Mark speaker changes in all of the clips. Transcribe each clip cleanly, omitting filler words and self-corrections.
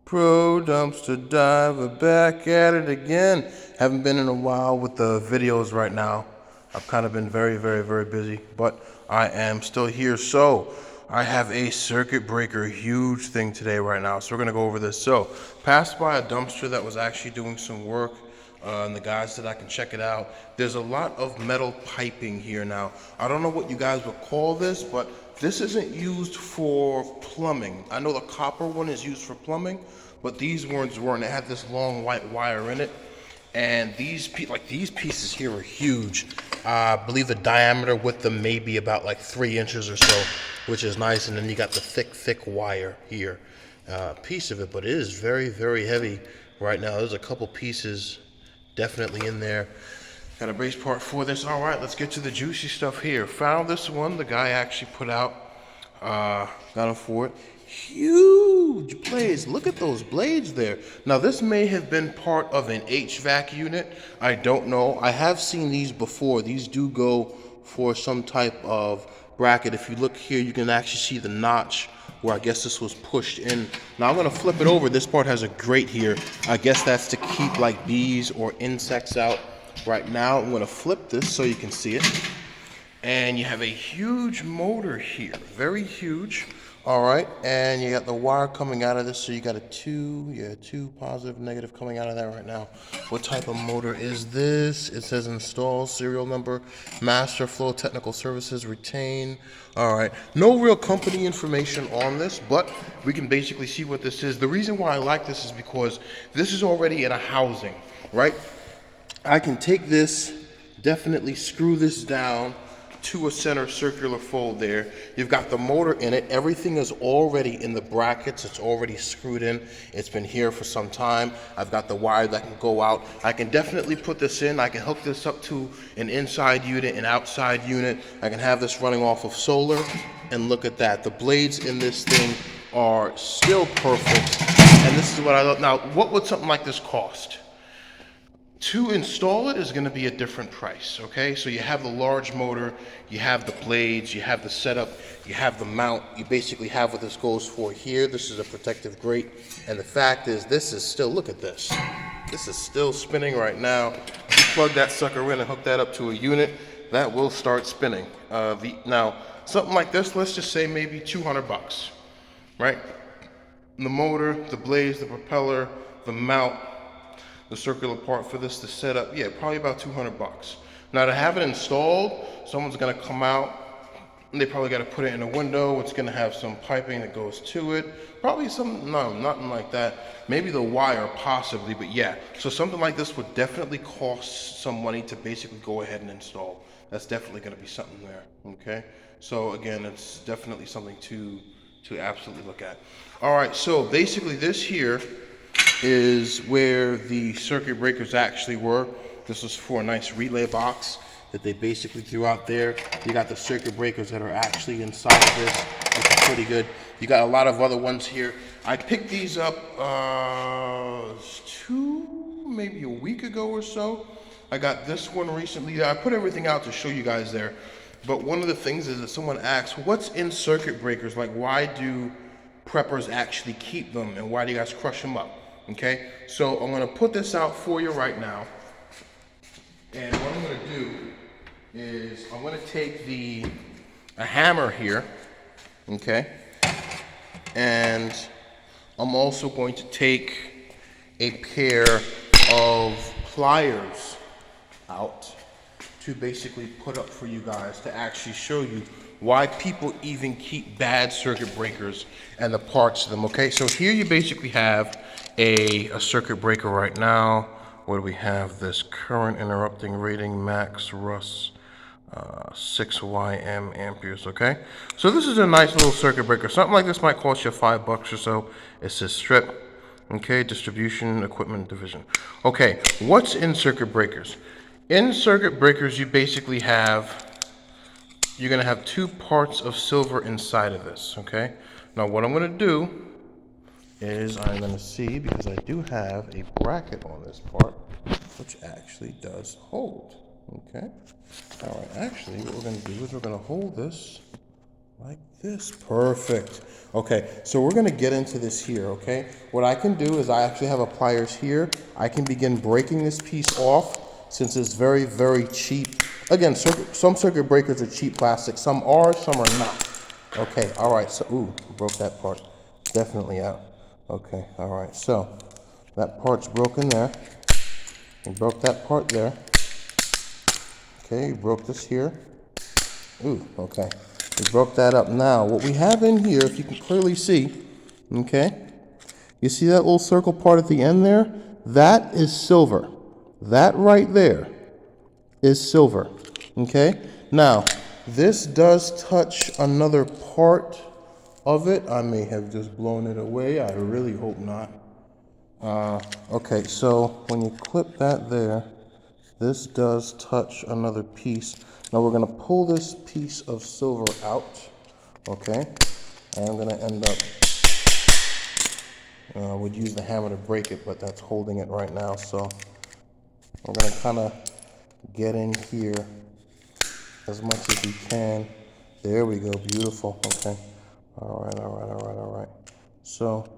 Speaker 1: Pro dumpster diver, back at it again. Haven't been in a while with the videos right now. I've kind of been very busy, but I am still here. So I have a circuit breaker, huge thing today right now. So we're gonna go over this. So passed by a dumpster that was actually doing some work. And the guys said I can check it out. There's a lot of metal piping here now. I don't know what you guys would call this, but this isn't used for plumbing. I know the copper one is used for plumbing, but these ones weren't. It had this long white wire in it. And these pieces here are huge. I believe the diameter with them may be about like 3 inches or so, which is nice. And then you got the thick wire here, piece of it, but it is very heavy right now. There's a couple pieces definitely in there. Got a brace part for this. All right, let's get to the juicy stuff here. Found this one. The guy actually put out, got him for it. Huge blades. Look at those blades there. Now, this may have been part of an HVAC unit. I don't know. I have seen these before. These do go for some type of bracket. If you look here, you can actually see the notch where I guess this was pushed in. Now I'm gonna flip it over. This part has a grate here. I guess that's to keep like bees or insects out. Right now I'm gonna flip this so you can see it. And you have a huge motor here, very huge. All right, and you got the wire coming out of this, so you got a two positive, negative coming out of that right now. What type of motor is this? It says install, serial number, master flow, technical services, retain. All right, no real company information on this, but we can basically see what this is. The reason why I like this is because this is already in a housing, right? I can take this, definitely screw this down to a center circular fold there. You've got the motor in it. Everything is already in the brackets. It's already screwed in. It's been here for some time. I've got the wire that can go out. I can definitely put this in. I can hook this up to an inside unit, an outside unit. I can have this running off of solar. And look at that. The blades in this thing are still perfect. And this is what I love. Now, what would something like this cost? To install it is going to be a different price, okay? So you have the large motor, you have the blades, you have the setup, you have the mount. You basically have what this goes for here. This is a protective grate. And the fact is, this is still, look at this. This is still spinning right now. You plug that sucker in and hook that up to a unit, that will start spinning. Now, something like this, let's just say maybe 200 bucks, right? The motor, the blades, the propeller, the mount, the circular part for this to set up, yeah, probably about 200 bucks. Now to have it installed, someone's gonna come out, and they probably gotta put it in a window. It's gonna have some piping that goes to it. Probably nothing like that. Maybe the wire, possibly, but yeah. So something like this would definitely cost some money to basically go ahead and install. That's definitely gonna be something there, okay? So again, it's definitely something to absolutely look at. All right, so basically this here is where the circuit breakers actually were. This was for a nice relay box that they basically threw out there. You got the circuit breakers that are actually inside of this, which is pretty good. You got a lot of other ones here. I picked these up maybe a week ago or so. I got this one recently. I put everything out to show you guys there. But one of the things is that someone asks, what's in circuit breakers? Like, why do preppers actually keep them, and why do you guys crush them up? Okay, so I'm gonna put this out for you right now. And what I'm gonna do is I'm gonna take a hammer here, okay? And I'm also going to take a pair of pliers out to basically put up for you guys to actually show you why people even keep bad circuit breakers and the parts of them, okay? So here you basically have a circuit breaker right now. What do we have? This current interrupting rating max Russ 6YM amperes, okay? So this is a nice little circuit breaker. Something like this might cost you $5 or so. It says strip, okay, distribution equipment division. Okay, what's in circuit breakers? In circuit breakers, you basically you're gonna have 2 parts of silver inside of this, okay? Now what I'm gonna do is I'm going to see, because I do have a bracket on this part, which actually does hold, okay? All right, actually what we're going to do is we're going to hold this Like this, perfect. Okay, so we're gonna get into this here, okay? What I can do is I actually have a pliers here. I can begin breaking this piece off since it's very, very cheap. Again, some circuit breakers are cheap plastic. Some are, some are not. Okay, all right, so, ooh, broke that part. Definitely out. Okay, all right, so that part's broken there. We broke that part there. Okay, broke this here. Ooh, okay. We broke that up. Now, what we have in here, if you can clearly see, okay, you see that little circle part at the end there? That is silver. That right there is silver, okay? Now, this does touch another part of it. I may have just blown it away. I really hope not. Okay, so when you clip that there, this does touch another piece. Now we're gonna pull this piece of silver out, okay? And I'm gonna end up, would use the hammer to break it, but that's holding it right now. So we're gonna kinda get in here as much as we can. There we go, beautiful, okay. All right, all right, all right, all right. So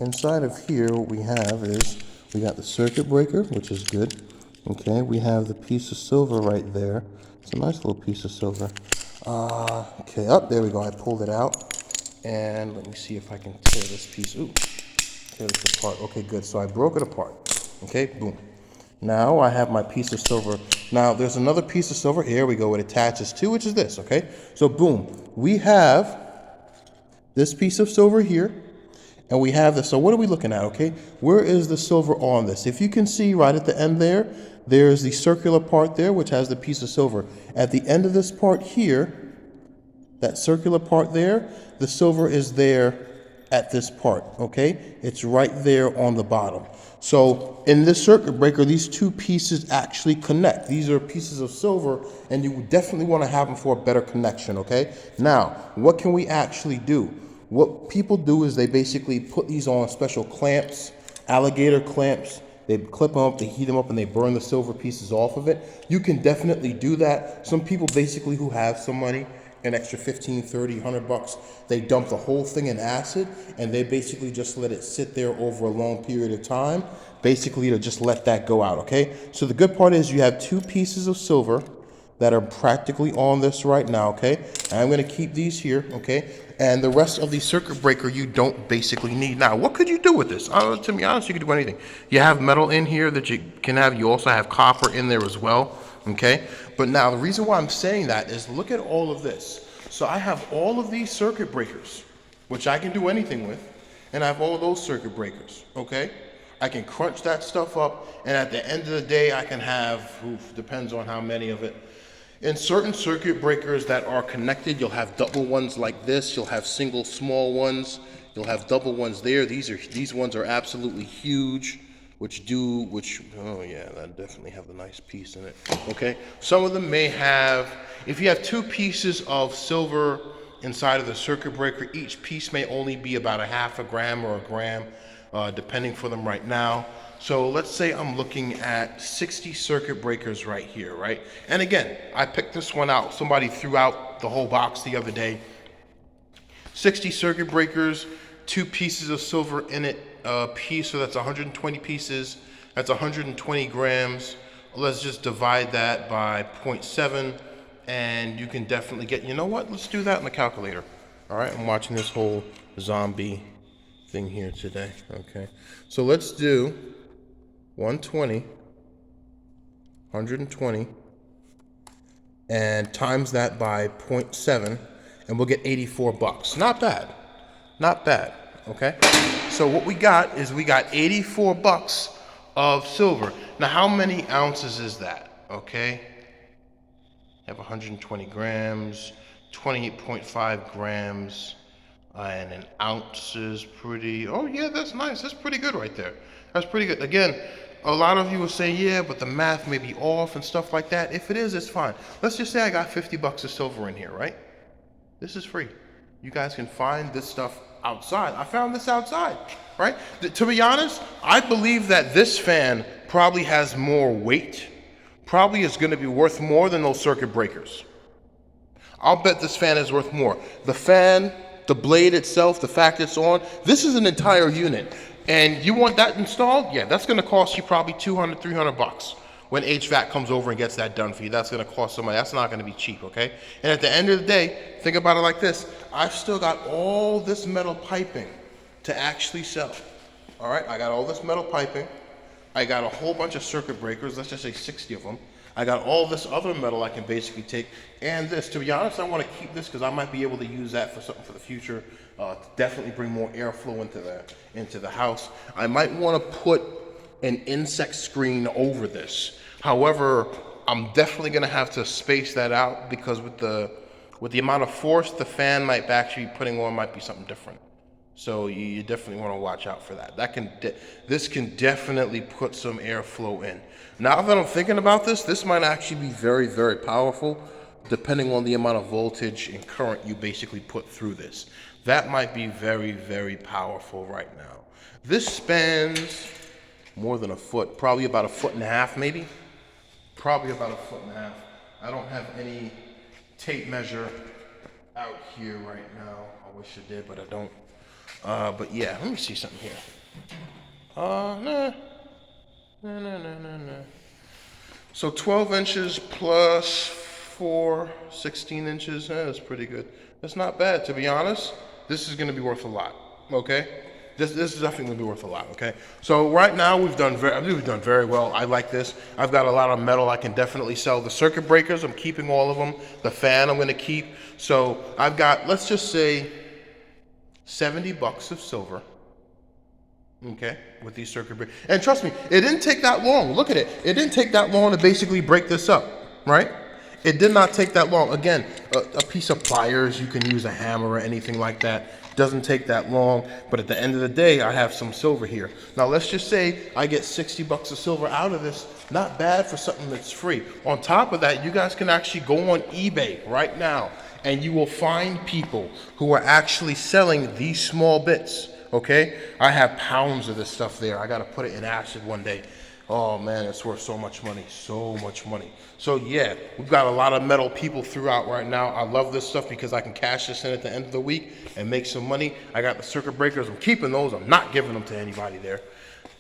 Speaker 1: inside of here, what we have is, we got the circuit breaker, which is good. Okay, we have the piece of silver right there. It's a nice little piece of silver. Okay, up there we go. I pulled it out. And let me see if I can tear this piece. Ooh, tear this apart. Okay, good. So I broke it apart. Okay, boom. Now I have my piece of silver. Now there's another piece of silver. Here we go. It attaches to, which is this, okay? So boom, we have this piece of silver here. And we have this. So what are we looking at, okay? Where is the silver on this? If you can see right at the end there, there's the circular part there, which has the piece of silver. At the end of this part here, that circular part there, the silver is there at this part, okay? It's right there on the bottom. So in this circuit breaker, these two pieces actually connect. These are pieces of silver, and you definitely want to have them for a better connection, okay? Now, what can we actually do? What people do is they basically put these on special clamps, alligator clamps. They clip them up, they heat them up, and they burn the silver pieces off of it. You can definitely do that. Some people basically who have some money, an extra 15, 30, 100 bucks, they dump the whole thing in acid, and they basically just let it sit there over a long period of time, basically to just let that go out, okay? So the good part is you have two pieces of silver that are practically on this right now, okay? And I'm gonna keep these here, okay? And the rest of the circuit breaker you don't basically need. Now, what could you do with this? To be honest, you could do anything. You have metal in here that you can have. You also have copper in there as well, okay? But now, the reason why I'm saying that is look at all of this. So I have all of these circuit breakers, which I can do anything with, and I have all of those circuit breakers, okay? I can crunch that stuff up, and at the end of the day, I can have, depends on how many of it. In certain circuit breakers that are connected, you'll have double ones like this. You'll have single small ones. You'll have double ones there. These ones are absolutely huge, oh yeah, that definitely have a nice piece in it. Okay, some of them may have, if you have two pieces of silver inside of the circuit breaker, each piece may only be about a half a gram or a gram, depending for them right now. So let's say I'm looking at 60 circuit breakers right here, right? And again, I picked this one out. Somebody threw out the whole box the other day. 60 circuit breakers, two pieces of silver in it, piece, so that's 120 pieces. That's 120 grams. Let's just divide that by 0.7, and you can definitely get, you know what? Let's do that in the calculator. All right, I'm watching this whole zombie thing here today, okay? So let's do 120, and times that by 0.7, and we'll get 84 bucks. Not bad, not bad, okay? So what we got is we got 84 bucks of silver. Now how many ounces is that, okay? I have 120 grams, 28.5 grams, and an ounce is pretty, oh yeah, that's nice. That's pretty good right there. That's pretty good. Again, a lot of you will say, yeah, but the math may be off and stuff like that. If it is, it's fine. Let's just say I got 50 bucks of silver in here, right? This is free. You guys can find this stuff outside. I found this outside, right? To be honest, I believe that this fan probably has more weight, probably is going to be worth more than those circuit breakers. I'll bet this fan is worth more. The fan, the blade itself, the fact it's on, this is an entire unit. And you want that installed? Yeah, that's gonna cost you probably 200, 300 bucks. When HVAC comes over and gets that done for you, that's gonna cost some money. That's not gonna be cheap, okay? And at the end of the day, think about it like this. I've still got all this metal piping to actually sell. All right, I got all this metal piping. I got a whole bunch of circuit breakers, let's just say 60 of them. I got all this other metal I can basically take, and this. To be honest, I want to keep this because I might be able to use that for something for the future. To definitely bring more airflow into the house. I might want to put an insect screen over this. However, I'm definitely going to have to space that out because with the amount of force the fan might actually be putting on might be something different. So you definitely want to watch out for that. This can definitely put some airflow in. Now that I'm thinking about this, this might actually be very, very powerful, depending on the amount of voltage and current you basically put through this. That might be very, very powerful right now. This spans more than a foot, probably about 1.5 feet maybe. Probably about 1.5 feet. I don't have any tape measure out here right now. I wish I did, but I don't. But yeah, let me see something here. Nah. So 12 inches plus 4, 16 inches, that's pretty good. That's not bad, to be honest. This is gonna be worth a lot, okay? This is definitely gonna be worth a lot, okay? So right now we've done very well. I like this. I've got a lot of metal I can definitely sell. The circuit breakers, I'm keeping all of them. The fan I'm gonna keep. So I've got, let's just say, 70 bucks of silver, okay, with these circuit breakers. And trust me, it didn't take that long. Look at it. It didn't take that long to basically break this up, right? It did not take that long. Again, a piece of pliers, you can use a hammer or anything like that. Doesn't take that long, but at the end of the day, I have some silver here. Now, let's just say I get 60 bucks of silver out of this. Not bad for something that's free. On top of that, you guys can actually go on eBay right now, and you will find people who are actually selling these small bits, okay? I have pounds of this stuff there. I gotta put it in acid one day. Oh man, it's worth so much money, so much money. So yeah, we've got a lot of metal people throughout right now. I love this stuff because I can cash this in at the end of the week and make some money. I got the circuit breakers, I'm keeping those. I'm not giving them to anybody there.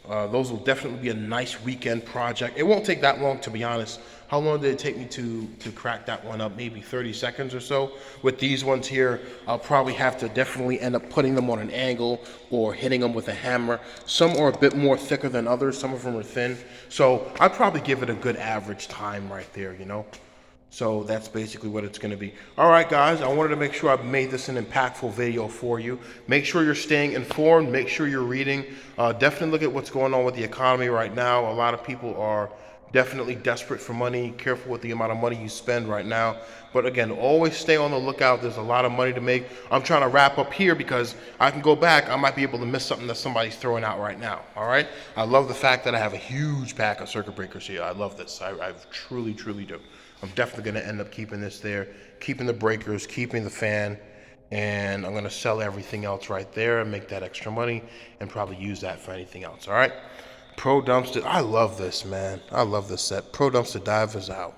Speaker 1: Those will definitely be a nice weekend project. It won't take that long, to be honest. How long did it take me to crack that one up? Maybe 30 seconds or so. With these ones here, I'll probably have to definitely end up putting them on an angle or hitting them with a hammer. Some are a bit more thicker than others. Some of them are thin. So I'd probably give it a good average time right there, you know? So that's basically what it's going to be. All right, guys, I wanted to make sure I made this an impactful video for you. Make sure you're staying informed. Make sure you're reading. Definitely look at what's going on with the economy right now. A lot of people are definitely desperate for money. Careful with the amount of money you spend right now. But again, always stay on the lookout. There's a lot of money to make. I'm trying to wrap up here because I can go back. I might be able to miss something that somebody's throwing out right now. All right. I love the fact that I have a huge pack of circuit breakers here. I love this. I truly, truly do. I'm definitely going to end up keeping this there, keeping the breakers, keeping the fan, and I'm going to sell everything else right there and make that extra money and probably use that for anything else. All right. Pro Dumpster. I love this, man. I love this set. Pro Dumpster Dive is out.